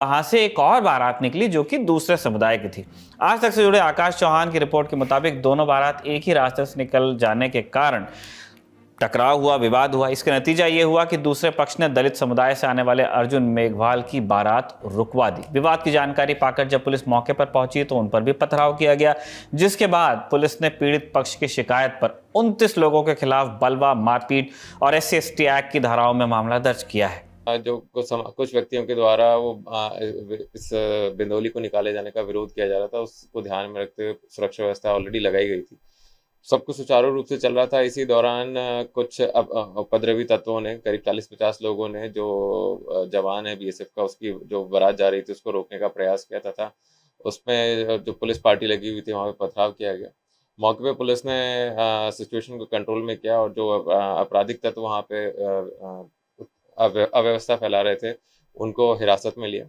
वहां से एक और बारात निकली जो कि दूसरे समुदाय की थी। आज तक से जुड़े आकाश चौहान की रिपोर्ट के मुताबिक दोनों बारात एक ही रास्ते से निकल जाने के कारण टकराव हुआ, विवाद हुआ। इसका नतीजा ये हुआ कि दूसरे पक्ष ने दलित समुदाय से आने वाले अर्जुन मेघवाल की बारात रुकवा दी। विवाद की जानकारी पाकर जब पुलिस मौके पर पहुंची तो उन पर भी पथराव किया गया, जिसके बाद पुलिस ने पीड़ित पक्ष की शिकायत पर 29 लोगों के खिलाफ बलवा, मारपीट और SC/ST एक्ट की धाराओं में मामला दर्ज किया है। जो कुछ व्यक्तियों के द्वारा वो इस बिंदौली को निकाले जाने का विरोध किया जा रहा था, उसको ध्यान में रखते हुए सुरक्षा व्यवस्था ऑलरेडी लगाई गई थी। सब कुछ सुचारू रूप से चल रहा था। इसी दौरान कुछ उपद्रवी तत्वों ने, करीब 40-50 लोगों ने, जो जवान है BSF का, उसकी जो बारात जा रही थी उसको रोकने का प्रयास किया तथा उसमें जो पुलिस पार्टी लगी हुई थी वहाँ पे पथराव किया गया। मौके पे पुलिस ने सिचुएशन को कंट्रोल में किया और जो आपराधिक तत्व वहाँ पे अव्यवस्था फैला रहे थे उनको हिरासत में लिया।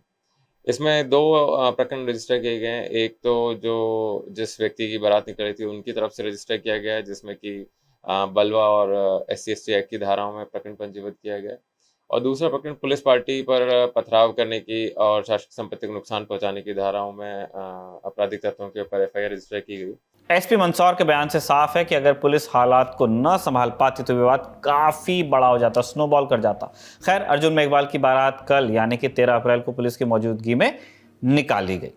इसमें 2 प्रकरण रजिस्टर किए गए हैं। एक तो जो जिस व्यक्ति की बारात निकल रही थी उनकी तरफ से रजिस्टर किया गया है, जिसमें कि बलवा और SC/ST एक्ट की धाराओं में प्रकरण पंजीबद्ध किया गया है, और दूसरा प्रकरण पुलिस पार्टी पर पथराव करने की और शासकीय संपत्ति को नुकसान पहुंचाने की धाराओं में आपराधिक तत्वों के ऊपर FIR रजिस्टर की गई। SP मंदसौर के बयान से साफ है कि अगर पुलिस हालात को न संभाल पाती तो विवाद काफी बड़ा हो जाता, स्नोबॉल कर जाता। खैर, अर्जुन मेघवाल की बारात कल यानी कि 13 अप्रैल को पुलिस की मौजूदगी में निकाली गई।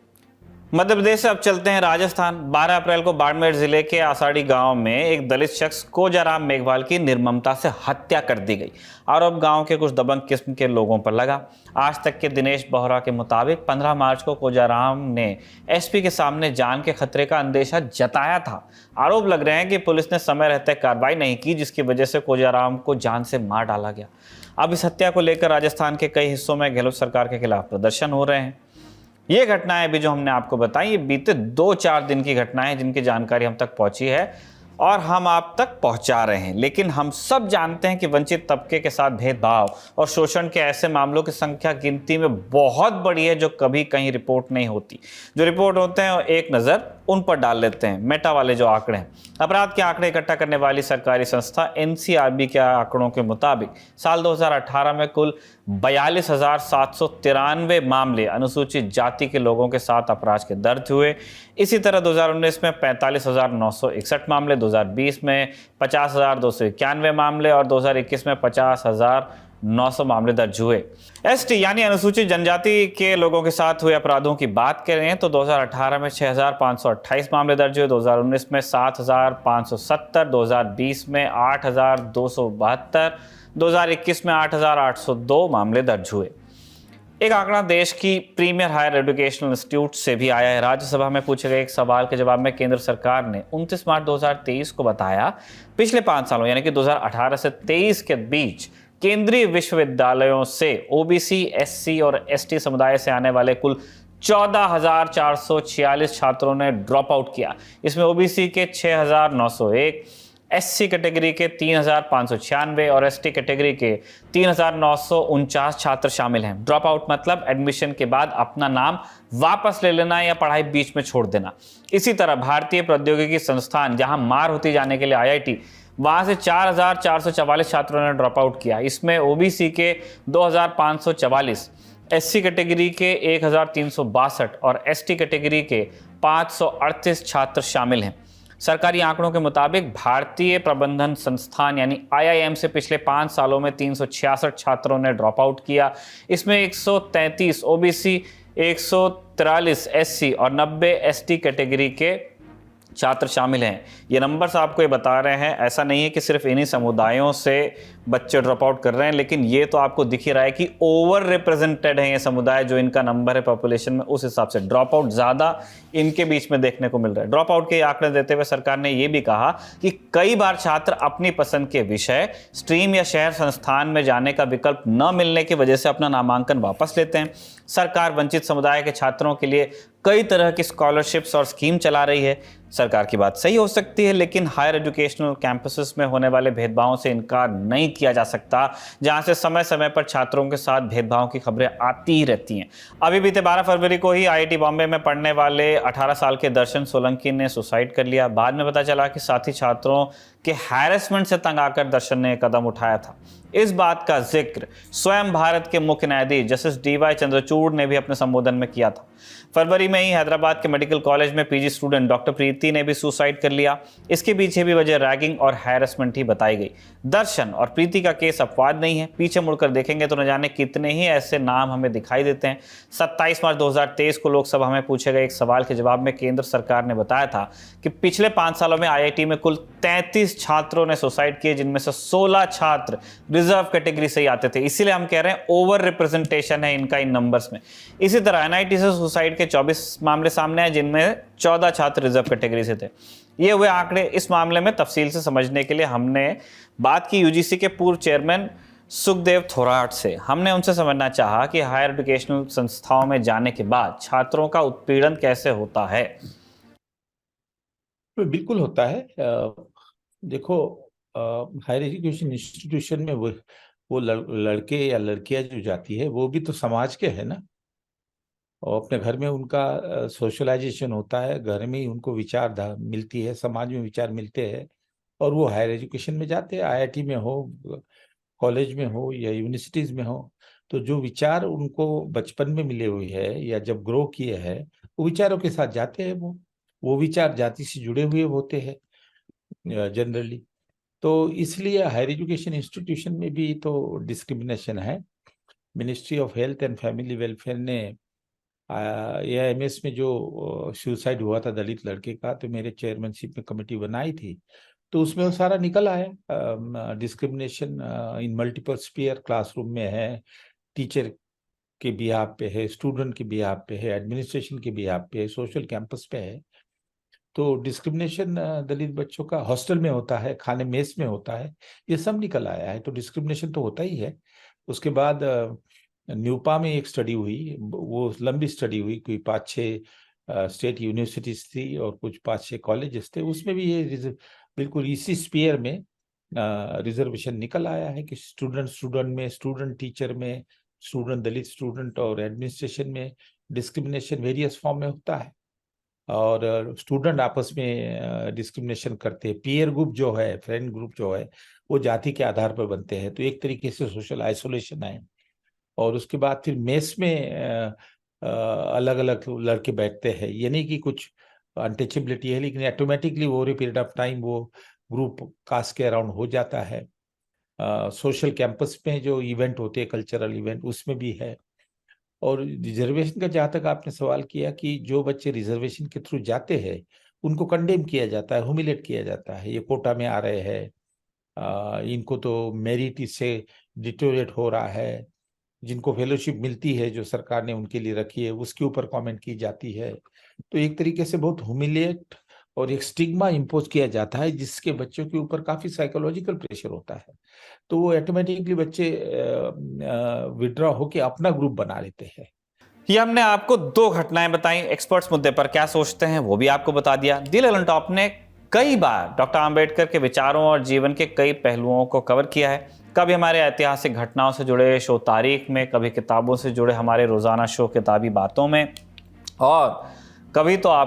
मध्य प्रदेश से अब चलते हैं राजस्थान। 12 अप्रैल को बाड़मेर जिले के आसाड़ी गांव में एक दलित शख्स कोजाराम मेघवाल की निर्ममता से हत्या कर दी गई। आरोप गांव के कुछ दबंग किस्म के लोगों पर लगा। आज तक के दिनेश बोहरा के मुताबिक 15 मार्च को कोजाराम ने SP के सामने जान के खतरे का अंदेशा जताया था। आरोप लग रहे हैं कि पुलिस ने समय रहते कार्रवाई नहीं की, जिसकी वजह से कोजाराम को जान से मार डाला गया। अब इस हत्या को लेकर राजस्थान के कई हिस्सों में गहलोत सरकार के खिलाफ प्रदर्शन हो रहे हैं। ये घटनाएं भी जो हमने आपको बताई, ये बीते 2-4 दिन की घटनाएं जिनकी जानकारी हम तक पहुंची है और हम आप तक पहुंचा रहे हैं। लेकिन हम सब जानते हैं कि वंचित तबके के साथ भेदभाव और शोषण के ऐसे मामलों की संख्या गिनती में बहुत बड़ी है, जो कभी कहीं रिपोर्ट नहीं होती। जो रिपोर्ट होते हैं एक नज़र उन पर डाल लेते हैं। मेटा वाले जो आंकड़े हैं, अपराध के आंकड़े इकट्ठा करने वाली सरकारी संस्था NCRB के आंकड़ों के मुताबिक साल 2018 में कुल 42,793 मामले अनुसूचित जाति के लोगों के साथ अपराध के दर्ज हुए। इसी तरह 2019 में 45,961 मामले, 2020 में 50,291 मामले और 2021 में 50,900 मामले दर्ज हुए। ST यानी अनुसूचित जनजाति के लोगों के साथ हुए अपराधों की बात करें तो 2018 में 6,528 मामले दर्ज हुए, 2019 में 7,570, 2020 में 8,272, 2021 में 8,802 मामले दर्ज हुए। एक आंकड़ा देश की प्रीमियर हायर एजुकेशनल इंस्टीट्यूट से भी आया है। राज्यसभा में पूछे गए एक सवाल के जवाब में केंद्र सरकार ने 29 मार्च 2023 को बताया, पिछले 5 सालों यानी कि 2018 से 23 के बीच केंद्रीय विश्वविद्यालयों से OBC, SC और ST समुदाय से आने वाले कुल 14,446 छात्रों ने ड्रॉप आउट किया। इसमें OBC के 6,901, SC कैटेगरी के 3,596 और ST कैटेगरी के 3,949 छात्र शामिल हैं। ड्रॉप आउट मतलब एडमिशन के बाद अपना नाम वापस ले लेना या पढ़ाई बीच में छोड़ देना। इसी तरह भारतीय प्रौद्योगिकी संस्थान, जहां मार होती जाने के लिए IIT, वहां से 4,444 छात्रों ने ड्रॉप आउट किया। इसमें OBC के 2,544, SC कैटेगरी के 1,362 और ST कैटेगरी के 538 छात्र शामिल हैं। सरकारी आंकड़ों के मुताबिक भारतीय प्रबंधन संस्थान यानी IIM से पिछले 5 सालों में 366 छात्रों ने ड्रॉप आउट किया। इसमें 133 OBC, 143 SC और 90 ST कैटेगरी के छात्र शामिल हैं। ये नंबर्स आपको ये बता रहे हैं, ऐसा नहीं है कि सिर्फ इन्हीं समुदायों से बच्चे ड्रॉप आउट कर रहे हैं, लेकिन ये तो आपको दिख ही रहा है कि ओवर रिप्रेजेंटेड है ये समुदाय, जो इनका नंबर है पॉपुलेशन में, उस हिसाब से ड्रॉप आउट ज़्यादा इनके बीच में देखने को मिल रहा है। ड्रॉप आउट के आंकड़े देते हुए सरकार ने ये भी कहा कि कई बार छात्र अपनी पसंद के विषय, स्ट्रीम या शहर संस्थान में जाने का विकल्प न मिलने की वजह से अपना नामांकन वापस लेते हैं। सरकार वंचित समुदाय के छात्रों के लिए कई तरह की स्कॉलरशिप्स और स्कीम चला रही है। सरकार की बात सही हो सकती है, लेकिन हायर एजुकेशनल कैंपसेस में होने वाले भेदभावों से इनकार नहीं किया जा सकता, जहां से समय समय पर छात्रों के साथ भेदभाव की खबरें आती ही रहती हैं। अभी बीते 12 फरवरी को ही IIT बॉम्बे में पढ़ने वाले 18 साल के दर्शन सोलंकी ने सुसाइड कर लिया। बाद में पता चला कि साथी छात्रों के हैरेसमेंट से तंग आकर दर्शन ने कदम उठाया था। इस बात का जिक्र स्वयं भारत के मुख्य न्यायाधीश जस्टिस DY चंद्रचूड़ ने भी अपने संबोधन में किया था। फरवरी में ही हैदराबाद के मेडिकल कॉलेज में PG स्टूडेंट डॉक्टर प्रीति ने भी सुसाइड कर लिया। इसके पीछे भी वजह रैगिंग और हैरेसमेंट ही बताई गई। दर्शन और प्रीति का केस अपवाद नहीं है। पीछे मुड़कर देखेंगे तो न जाने कितने ही ऐसे नाम हमें दिखाई देते हैं। 27 मार्च 2023 को लोकसभा में पूछे गए एक सवाल के जवाब में केंद्र सरकार ने बताया था कि पिछले 5 सालों में IIT में कुल 33 छात्रों ने सुसाइड किए, जिनमें से 16 छात्र रिजर्व कैटेगरी से ही आते थे। इसीलिए हम कह रहे हैं ओवर रिप्रेजेंटेशन है इनका इन नंबर्स में। इसी तरह NIT से सुसाइड के 24 मामले सामने आए, जिनमें 14 छात्र रिजर्व कैटेगरी से थे। ये हुए आंकड़े। इस मामले में तफसील से समझने के लिए हमने बात की UGC के पूर्व चेयरमैन सुखदेव थोराट से। हमने उनसे समझना चाहा कि हायर एजुकेशनल संस्थाओं में जाने के बाद छात्रों का उत्पीड़न कैसे होता है। बिल्कुल होता है। देखो, हायर एजुकेशन इंस्टीट्यूशन में वो लड़के या लड़कियां जो जाती है वो भी तो समाज के है ना, और अपने घर में उनका सोशलाइजेशन होता है, घर में ही उनको विचार मिलती है, समाज में विचार मिलते हैं, और वो हायर एजुकेशन में जाते हैं, IIT में हो, कॉलेज में हो या यूनिवर्सिटीज में हो, तो जो विचार उनको बचपन में मिले हुए हैं या जब ग्रो किए हैं वो विचारों के साथ जाते हैं। वो विचार जाति से जुड़े हुए होते हैं जनरली। तो इसलिए हायर एजुकेशन इंस्टीट्यूशन में भी तो डिस्क्रिमिनेशन है। Ministry of health and family welfare ने AIMS में जो सुसाइड हुआ था दलित लड़के का, तो मेरे चेयरमैनशिप में कमेटी बनाई थी, तो उसमें वो सारा निकल आया। Discrimination in multiple sphere, classroom में है, टीचर के बिहाफ पे है, स्टूडेंट के बिहाफ पे है, एडमिनिस्ट्रेशन के बिहाफ पे है, सोशल कैंपस पे है। तो डिस्क्रिमिनेशन दलित बच्चों का हॉस्टल में होता है, खाने मेस में होता है, ये सब निकल आया है। तो डिस्क्रिमिनेशन तो होता ही है। उसके बाद न्यूपा में एक स्टडी हुई, वो लंबी स्टडी हुई, कोई 5-6 स्टेट यूनिवर्सिटीज थी और कुछ 5-6 कॉलेजेस थे। उसमें भी ये बिल्कुल इसी स्पीयर में रिजर्वेशन निकल आया है कि स्टूडेंट में, स्टूडेंट टीचर में, स्टूडेंट दलित स्टूडेंट और एडमिनिस्ट्रेशन में डिस्क्रिमिनेशन वेरियस फॉर्म में होता है। और स्टूडेंट आपस में डिस्क्रिमिनेशन करते हैं। पीयर ग्रुप जो है, फ्रेंड ग्रुप जो है, वो जाति के आधार पर बनते हैं, तो एक तरीके से सोशल आइसोलेशन है। और उसके बाद फिर मेस में अलग अलग लड़के बैठते हैं। ये नहीं कि कुछ अनटचेबिलिटी है, लेकिन automatically over a period of time वो ग्रुप कास्ट के अराउंड हो जाता है। सोशल कैंपस में जो इवेंट होते हैं, कल्चरल इवेंट, उसमें भी है। और रिजर्वेशन का जहाँ तक आपने सवाल किया कि जो बच्चे रिजर्वेशन के थ्रू जाते हैं उनको कंडेम किया जाता है, ह्यूमिलेट किया जाता है, ये कोटा में आ रहे हैं, इनको तो मेरिट इससे डिटोरेट हो रहा है, जिनको फेलोशिप मिलती है जो सरकार ने उनके लिए रखी है उसके ऊपर कमेंट की जाती है। तो एक तरीके से बहुत ह्यूमिलेट और एक स्टिग्मा इम्पोज किया जाता है, जिसके बच्चों के ऊपर काफी साइकोलॉजिकल प्रेशर होता है। तो वो ऑटोमेटिकली बच्चे विड्रॉ होके अपना ग्रुप बना लेते हैं। ये हमने आपको 2 घटनाएं बताई। एक्सपर्ट्स मुद्दे पर क्या सोचते हैं वो भी आपको बता दिया। दी ललन टॉप ने कई बार डॉक्टर आंबेडकर के विचारों और जीवन के कई पहलुओं को कवर किया है। कभी हमारे ऐतिहासिक घटनाओं से जुड़े शो तारीख में, कभी किताबों से जुड़े हमारे रोजाना शो किताबी बातों में, और कभी तो आप